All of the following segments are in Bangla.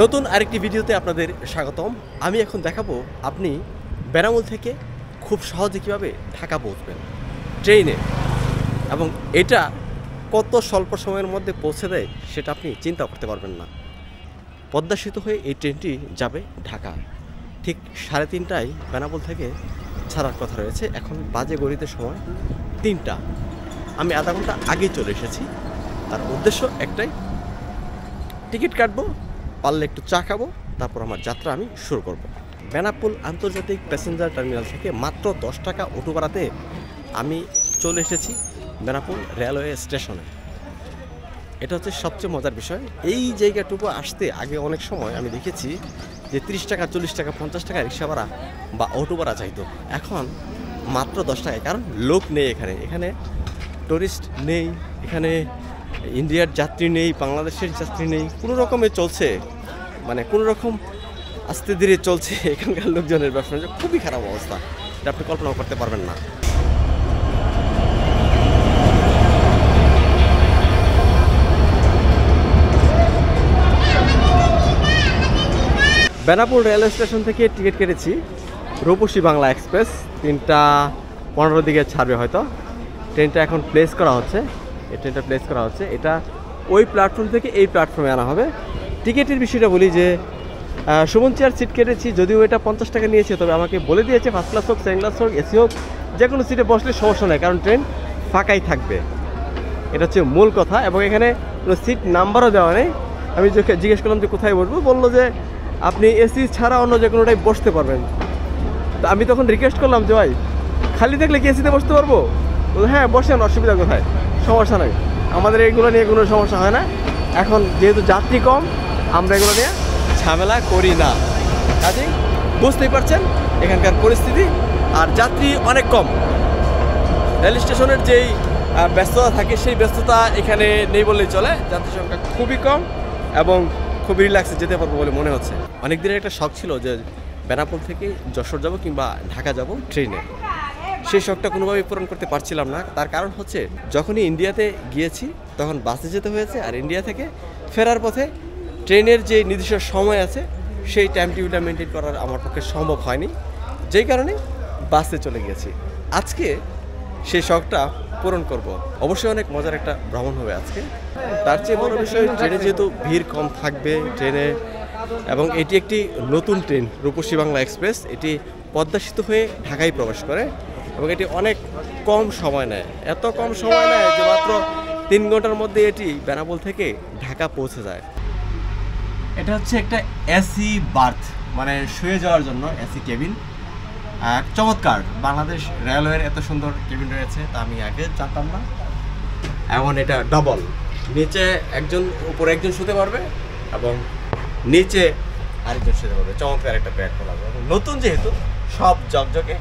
নতুন আরেকটি ভিডিওতে আপনাদের স্বাগতম। আমি এখন দেখাবো আপনি বেনাপোল থেকে খুব সহজে কীভাবে ঢাকা পৌঁছবেন ট্রেনে, এবং এটা কত স্বল্প সময়ের মধ্যে পৌঁছে দেয় সেটা আপনি চিন্তা করতে পারবেন না। পদ্মা সেতু হয়ে এই ট্রেনটি যাবে ঢাকা। ঠিক 3:30টায় বেনাপোল থেকে ছাড়ার কথা রয়েছে। এখন বাজে গড়িতে সময় 3টা। আমি আধা ঘন্টা আগেই চলে এসেছি। তার উদ্দেশ্য একটাই, টিকিট কাটবো, পারলে একটু চা খাবো, তারপর আমার যাত্রা আমি শুরু করব। বেনাপোল আন্তর্জাতিক প্যাসেঞ্জার টার্মিনাল থেকে মাত্র 10 টাকা অটো ভাড়াতে আমি চলে এসেছি বেনাপোল রেলওয়ে স্টেশনে। এটা হচ্ছে সবচেয়ে মজার বিষয়। এই জায়গাটুকু আসতে আগে অনেক সময় আমি দেখেছি যে 30 টাকা, 40 টাকা, 50 টাকা রিক্সা ভাড়া বা অটো ভাড়া চাইতো। এখন মাত্র 10 টাকায়, কারণ লোক নেই এখানে টুরিস্ট নেই, এখানে ইন্ডিয়ার যাত্রী নেই, বাংলাদেশের যাত্রী নেই, কোনো রকমে চলছে, মানে কোনো রকম আস্তে ধীরে চলছে এখানকার লোকজনের ব্যবসা। খুবই খারাপ অবস্থা, এটা আপনি কল্পনা করতে পারবেন না। বেনাপোল রেলওয়ে স্টেশন থেকে টিকিট কেটেছি রূপসী বাংলা এক্সপ্রেস। 3:15 দিকে ছাড়বে হয়তো। ট্রেনটা এখন প্লেস করা হচ্ছে, এই ট্রেনটা প্লেস করা হচ্ছে। এটা ওই প্ল্যাটফর্ম থেকে এই প্ল্যাটফর্মে আনা হবে। টিকিটের বিষয়টা বলি যে সুমন চেয়ার সিট কেটেছি, যদিও এটা 50 টাকা নিয়েছে, তবে আমাকে বলে দিয়েছে ফার্স্ট ক্লাস হোক, সেকেন্ড ক্লাস হোক, এসি হোক, যে কোনো সিটে বসলে সমস্যা নেই, কারণ ট্রেন ফাঁকাই থাকবে। এটা হচ্ছে মূল কথা। এবং এখানে কোনো সিট নাম্বারও দেওয়া নেই। আমি জিজ্ঞেস করলাম যে কোথায় বসবো, বললো যে আপনি এসি ছাড়া অন্য যে কোনোটাই বসতে পারবেন। তো আমি তখন রিকোয়েস্ট করলাম যে ভাই, খালি থাকলে কি এসিতে বসতে পারবো? হ্যাঁ বসেন, অসুবিধা কোথায়, সমস্যা নাই, আমাদের এগুলো নিয়ে কোনো সমস্যা হয় না। এখন যেহেতু যাত্রী কম, আমরা এগুলো নিয়ে ঝামেলা করি না। কাজেই বুঝতেই পারছেন এখানকার পরিস্থিতি। আর যাত্রী অনেক কম। রেল স্টেশনের যেই ব্যস্ততা থাকে সেই ব্যস্ততা এখানে নেই বললেই চলে। যাত্রী সংখ্যা খুবই কম এবং খুবই রিল্যাক্সে যেতে পারবো বলে মনে হচ্ছে। অনেক দিনের একটা শখ ছিল যে বেনাপোল থেকে যশোর যাব কিংবা ঢাকা যাব ট্রেনে। সেই শখটা কোনোভাবেই পূরণ করতে পারছিলাম না। তার কারণ হচ্ছে, যখনই ইন্ডিয়াতে গিয়েছি তখন বাসে যেতে হয়েছে, আর ইন্ডিয়া থেকে ফেরার পথে ট্রেনের যে নির্দিষ্ট সময় আছে সেই টাইম টেবিলটা মেনটেন করার আমার পক্ষে সম্ভব হয়নি, যেই কারণে বাসে চলে গিয়েছি। আজকে সেই শখটা পূরণ করব। অবশ্যই অনেক মজার একটা ভ্রমণ হবে আজকে। তার চেয়ে বড় বিষয়, ট্রেনে যেহেতু ভিড় কম থাকবে ট্রেনে, এবং এটি একটি নতুন ট্রেন রূপসী বাংলা এক্সপ্রেস। এটি পদ্মা সেতু হয়ে ঢাকায় প্রবেশ করে এবং এটি অনেক কম সময় নেয়। এত কম সময় নেয় যে মাত্র 3 ঘন্টার মধ্যে এটি বেনাপোল থেকে ঢাকা পৌঁছে যায়। এটা হচ্ছে একটা এসি বার্থ, মানে শুয়ে যাওয়ার জন্য এসি কেবিন। চমৎকার, বাংলাদেশ রেলওয়ের এত সুন্দর কেবিন রয়েছে তা আমি আগে জানতাম না। এমন এটা ডাবল, নিচে একজন, উপরে একজন শুতে পারবে এবং নিচে আরেকজন শুতে পারবে। চমৎকার একটা ব্যাগ লাগবে এবং নতুন, যেহেতু সব ঝকঝকে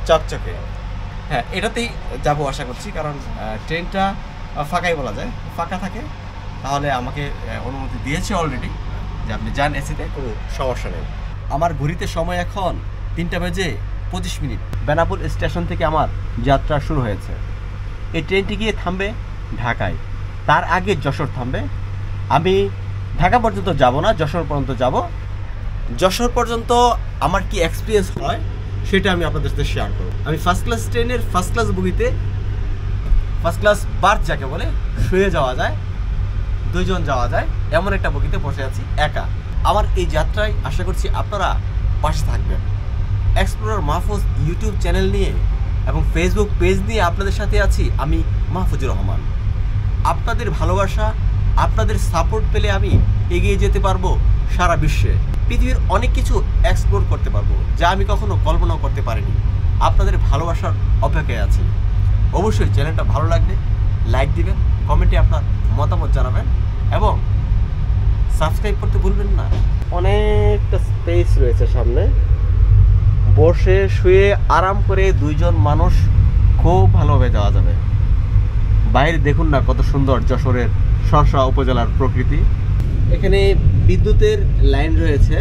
চকচকে। হ্যাঁ, এটাতেই যাবো আশা করছি, কারণ ট্রেনটা ফাঁকাই বলা যায়, ফাঁকা থাকে। তাহলে আমাকে অনুমতি দিয়েছে অলরেডি যে আপনি যান এসিতে, কোনো সমস্যা নেই। আমার ঘড়িতে সময় এখন 3:25। বেনাপোল স্টেশন থেকে আমার যাত্রা শুরু হয়েছে। এই ট্রেনটি গিয়ে থামবে ঢাকায়, তার আগে যশোর থামবে। আমি ঢাকা পর্যন্ত যাব না, যশোর পর্যন্ত যাব। যশোর পর্যন্ত আমার কি এক্সপিরিয়েন্স হয় সেটা আমি আপনাদের সাথে শেয়ার করব। আমি ফার্স্ট ক্লাস ট্রেনের ফার্স্ট ক্লাস বগিতে, ফার্স্ট ক্লাস বার্থ যাকে বলে, শুয়ে যাওয়া যায়, 2 জন যাওয়া যায়, এমন একটা বগিতে বসে আছি একা। আমার এই যাত্রায় আশা করছি আপনারা পাশে থাকবেন। এক্সপ্লোরার মাহফুজ ইউটিউব চ্যানেল নিয়ে এবং ফেসবুক পেজ নিয়ে আপনাদের সাথে আছি আমি, মাহফুজুর রহমান। আপনাদের ভালোবাসা, আপনাদের সাপোর্ট পেলে আমি এগিয়ে যেতে পারবো সারা বিশ্বে। পৃথিবীর অনেক কিছু এক্সপ্লোর করতে পারবো যা আমি কখনো কল্পনাও করতে পারিনি। আপনাদের ভালোবাসার অপেক্ষায় আছি। অবশ্যই চ্যানেলটা ভালো লাগলে লাইক দিবেন, কমেন্টে আপনার মতামত জানাবেন এবং সাবস্ক্রাইব করতে ভুলবেন না। অনেকটা স্পেস রয়েছে সামনে, বসে শুয়ে আরাম করে 2 জন মানুষ খুব ভালোভাবে যাওয়া যাবে। বাইরে দেখুন না কত সুন্দর যশোরের শর্ষা উপজেলার প্রকৃতি। এখানে বিদ্যুতের লাইন রয়েছে,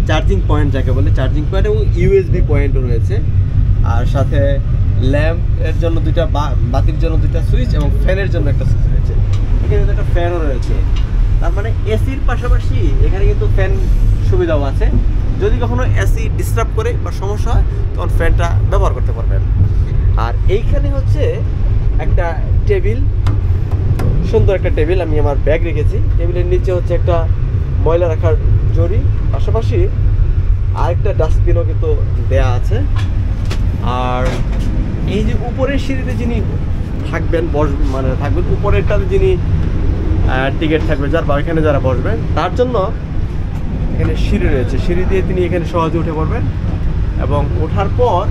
চার্জিং পয়েন্ট যাকে বলে, চার্জিং পয়েন্ট এবং ইউএসবি পয়েন্টও রয়েছে। আর সাথে ল্যাম্পের জন্য 2টা, বাতির জন্য 2টা সুইচ এবং ফ্যানের জন্য একটা সুইচ রয়েছে। এখানে একটা ফ্যানও রয়েছে। তার মানে এসির পাশাপাশি এখানে কিন্তু ফ্যান সুবিধাও আছে। যদি কখনো এসি ডিস্টার্ব করে বা সমস্যা হয় তখন ফ্যানটা ব্যবহার করতে পারবেন। আর এইখানে হচ্ছে একটা টেবিল, সুন্দর একটা টেবিল, আমি আমার ব্যাগ রেখেছি। টেবিলের নিচে হচ্ছে একটা ময়লা রাখার জরি, পাশাপাশি আরেকটা ডাস্টবিনও কিন্তু দেয়া আছে। আর এই যে উপরের সিঁড়িতে যিনি থাকবেন থাকবেন উপরেরটাতে যিনি টিকিট থাকবে যার বা এখানে যারা বসবেন তার জন্য এখানে সিঁড়ি রয়েছে, সিঁড়ি দিয়ে তিনি এখানে সহজে উঠে পড়বেন। এবং ওঠার পর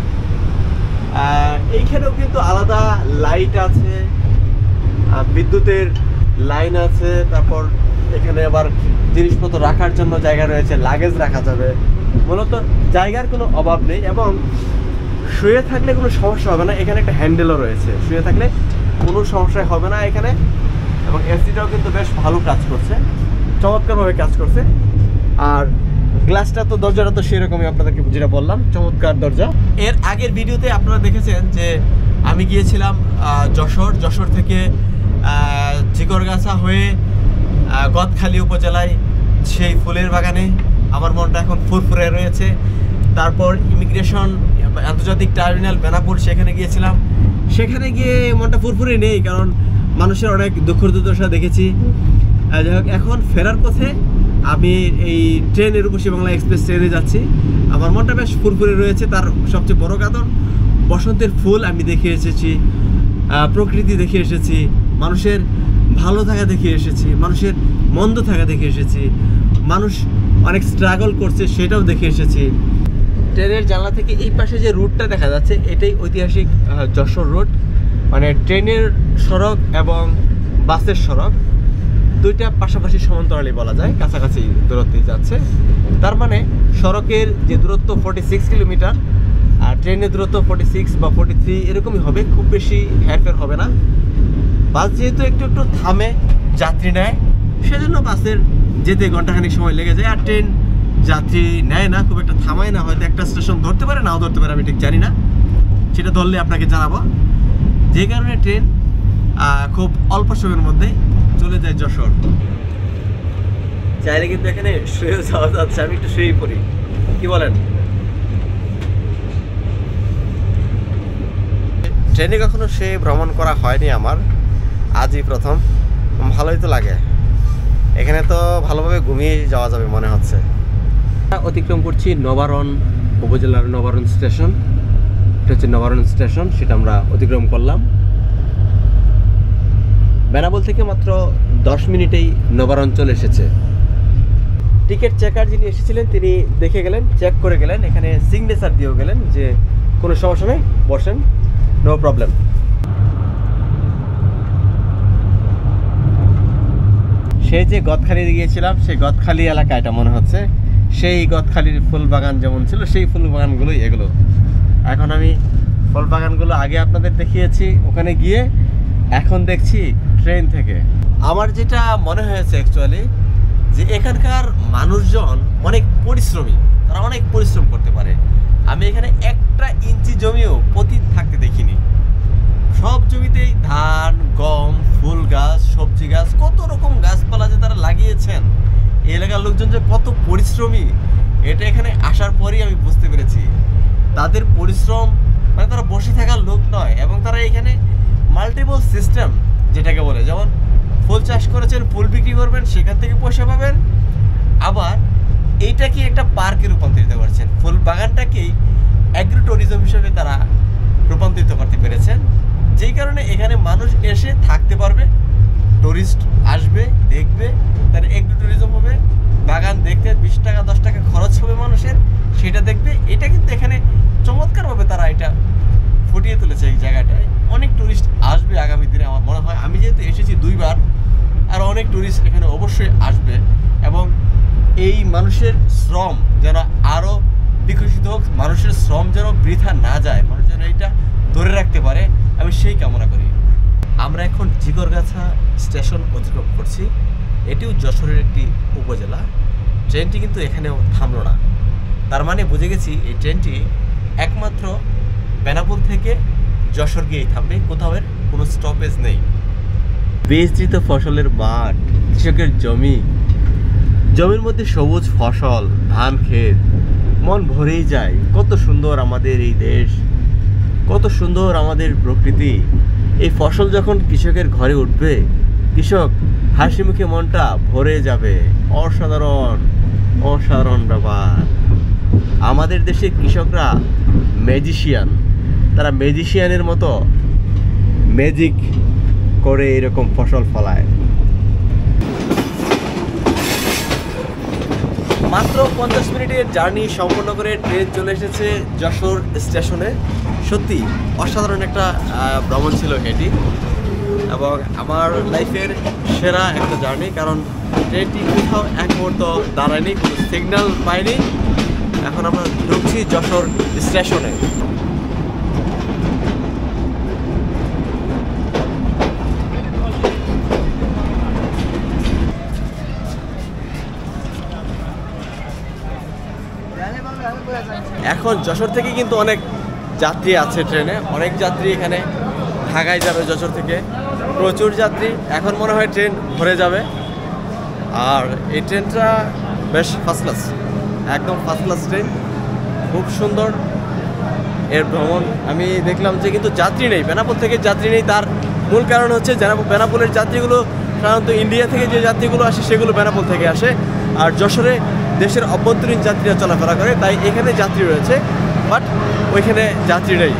এইখানেও কিন্তু আলাদা লাইট আছে, বিদ্যুতের লাইন আছে। তারপর এখানে আবার জিনিসপত্র রাখার জন্য জায়গা রয়েছে, লাগেজ রাখা যাবে। মূলত জায়গার কোনো অভাব নেই এবং শুয়ে থাকলে কোনো সমস্যা হবে না। এখানে একটা হ্যান্ডেলও রয়েছে, শুয়ে থাকলে কোনো সমস্যা হবে না এখানে। এবং এসিটাও কিন্তু বেশ ভালো কাজ করছে, চমৎকারভাবে কাজ করছে। আর গ্লাসটা তো, দরজাটা তো সেরকমই আপনাদেরকে যেটা বললাম, চমৎকার দরজা। এর আগের ভিডিওতে আপনারা দেখেছেন যে আমি গিয়েছিলাম যশোর থেকে ঝিকরগাছা হয়ে গদখালি উপজেলায় সেই ফুলের বাগানে। আমার মনটা এখন ফুরফুরে রয়েছে। তারপর ইমিগ্রেশন আন্তর্জাতিক টার্মিনাল বেনাপুর, সেখানে গিয়েছিলাম। সেখানে গিয়ে মনটা ফুরফুরে নেই, কারণ মানুষের অনেক দুঃখ দুর্দশা দেখেছি। যাই হোক, এখন ফেরার পথে আমি এই রূপসী বাংলা এক্সপ্রেস ট্রেনে যাচ্ছি। আমার মনটা বেশ ফুরফুরে রয়েছে। তার সবচেয়ে বড় কারণ বসন্তের ফুল আমি দেখে এসেছি, প্রকৃতি দেখে এসেছি, মানুষের ভালো থাকা দেখে এসেছি, মানুষের মন্দ থাকা দেখে এসেছি, মানুষ অনেক স্ট্রাগল করছে সেটাও দেখে এসেছি। ট্রেনের জানলা থেকে এই পাশে যে রুটটা দেখা যাচ্ছে এটাই ঐতিহাসিক যশোর রুট। মানে ট্রেনের সড়ক এবং বাসের সড়ক দুইটা পাশাপাশি সমান্তরালে বলা যায়, কাছাকাছি দূরত্বে যাচ্ছে। তার মানে সড়কের যে দূরত্ব 46 কিলোমিটার আর ট্রেনের দূরত্ব 46 বা 43 এরকমই হবে, খুব বেশি হেরফের হবে না। বাস যেহেতু একটু একটু থামে, যাত্রী নেয়, সেজন্য বাসের যেতে ঘন্টাখানিক সময় লেগে যায়। আর ট্রেন যাত্রী নেয় না, খুব একটা থামায় না, হয়তো একটা স্টেশন ধরতে পারে, নাও ধরতে পারে, আমি ঠিক জানি না, সেটা ধরলে আপনাকে জানাবো। যে কারণে ট্রেন খুব অল্প সময়ের মধ্যে চলে যায় যশোর। চাইলে কিন্তু এখানে শুয়েও যাওয়া যাচ্ছে, আমি একটু শুয়েই পড়ি, কি বলেন? ট্রেনে কখনো শুয়ে ভ্রমণ করা হয়নি আমার, আজই প্রথম। ভালোই তো লাগে, এখানে তো ভালোভাবে ঘুমিয়ে যাওয়া যাবে মনে হচ্ছে। অতিক্রম করছি নবারণ উপজেলার নবারণ স্টেশন। এটা হচ্ছে নবারণ স্টেশন, সেটা আমরা অতিক্রম করলাম। বেনাপোল থেকে মাত্র 10 মিনিটেই নবারণ চলে এসেছে। টিকিট চেকার যিনি এসেছিলেন তিনি দেখে গেলেন, চেক করে গেলেন, এখানে সিগনেচার দিয়েও গেলেন যে কোনো সমস্যা নেই, বসেন, নো প্রবলেম। সেই যে গদখালি গিয়েছিলাম, সেই গদখালি এলাকা এটা মনে হচ্ছে। সেই গদখালির ফুল বাগান যেমন ছিল, সেই ফুল বাগানগুলোই এগুলো। এখন আমি ফুল বাগানগুলো আগে আপনাদের দেখিয়েছি ওখানে গিয়ে, এখন দেখছি ট্রেন থেকে। আমার যেটা মনে হয়েছে অ্যাকচুয়ালি যে এখানকার মানুষজন অনেক পরিশ্রমী, তারা অনেক পরিশ্রম করতে পারে। আমি এখানে একটা ইঞ্চি জমিও পতিত থাকতে দেখিনি। সব জমিতেই ধান, গম, ফুল গাছ, সবজি গাছ, কত রকম গাছপালা যে তারা লাগিয়েছেন। এই এলাকার লোকজন যে কত পরিশ্রমী, এটা এখানে আসার পরেই আমি বুঝতে পেরেছি। তাদের পরিশ্রম মানে তারা বসে থাকার লোক নয়, এবং তারা এখানে মাল্টিপল সিস্টেম যেটাকে বলে, যেমন ফুল চাষ করেছেন, ফুল বিক্রি করবেন, সেখান থেকে পয়সা পাবেন। আবার এইটাকে একটা পার্কে রূপান্তরিত করছেন, ফুল বাগানটাকেই অ্যাগ্রো ট্যুরিজম হিসেবে তারা রূপান্তরিত করতে পেরেছেন। যেই কারণে এখানে মানুষ এসে থাকতে পারবে, টুরিস্ট আসবে, দেখবে, তার অ্যাগ্রো ট্যুরিজম হবে। বাগান দেখতে 20 টাকা 10 টাকা খরচ হবে মানুষের, সেটা দেখবে। এটা কিন্তু এখানে চমৎকারভাবে তারা এটা ফুটিয়ে তুলেছে। এই জায়গাটায় অনেক টুরিস্ট আসবে আগামী দিনে আমার মনে হয়। আমি যেহেতু এসেছি 2 বার, আর অনেক টুরিস্ট এখানে অবশ্যই আসবে। এবং এই মানুষের শ্রম যেন আরও বিকশিত হোক, মানুষের শ্রম যেন বৃথা না যায়, মানুষ যেন এইটা ধরে রাখতে পারে, আমি সেই কামনা করি। আমরা এখন ঝিকরগাছা স্টেশন অতিক্রম করছি। এটিও যশোরের একটি উপজেলা। ট্রেনটি কিন্তু এখানেও থামলো না, তার মানে বুঝে গেছি এই ট্রেনটি একমাত্র বেনাপোল থেকে যশোর গিয়েই থামবে, কোথাও এর কোনো স্টপেজ নেই। বিস্তৃত ফসলের মাঠ, কৃষকের জমির মধ্যে সবুজ ফসল, ধান ক্ষেত, মন ভরেই যায়। কত সুন্দর আমাদের এই দেশ, কত সুন্দর আমাদের প্রকৃতি। এই ফসল যখন কৃষকের ঘরে উঠবে, কৃষক হাসি মুখে মনটা ভরে যাবে। অসাধারণ অসাধারণ ব্যাপার। আমাদের দেশে কৃষকরা ম্যাজিশিয়ান, তারা ম্যাজিশিয়ানের মতো ম্যাজিক করে এরকম ফসল ফলায়। মাত্র 50 মিনিটের জার্নি সম্পন্ন করে ট্রেন চলে এসেছে যশোর স্টেশনে। সত্যি অসাধারণ একটা ভ্রমণ ছিল এটি, এবং আমার লাইফের সেরা একটা জার্নি। কারণ ট্রেনটি কোথাও এক মুহূর্ত দাঁড়ায়নি, কোনো সিগন্যাল পাইনি। এখন আমরা ঢুকছি যশোর স্টেশনে। এখন যশোর থেকে কিন্তু অনেক যাত্রী আছে ট্রেনে, অনেক যাত্রী এখানে ঢাকায় যাবে যশোর থেকে, প্রচুর যাত্রী। এখন মনে হয় ট্রেন ভরে যাবে। আর এই ট্রেনটা বেশ ফার্স্ট ক্লাস, একদম ফার্স্ট ক্লাস ট্রেন, খুব সুন্দর এর ভ্রমণ। আমি দেখলাম যে কিন্তু যাত্রী নেই, বেনাপোল থেকে যাত্রী নেই। তার মূল কারণ হচ্ছে বেনাপোলের যাত্রীগুলো সাধারণত ইন্ডিয়া থেকে যে যাত্রীগুলো আসে সেগুলো বেনাপোল থেকে আসে, আর যশোরে দেশের অভ্যন্তরীণ যাত্রীরা চলাফেরা করে, তাই এখানে যাত্রী রয়েছে, বাট ওইখানে যাত্রী নেই।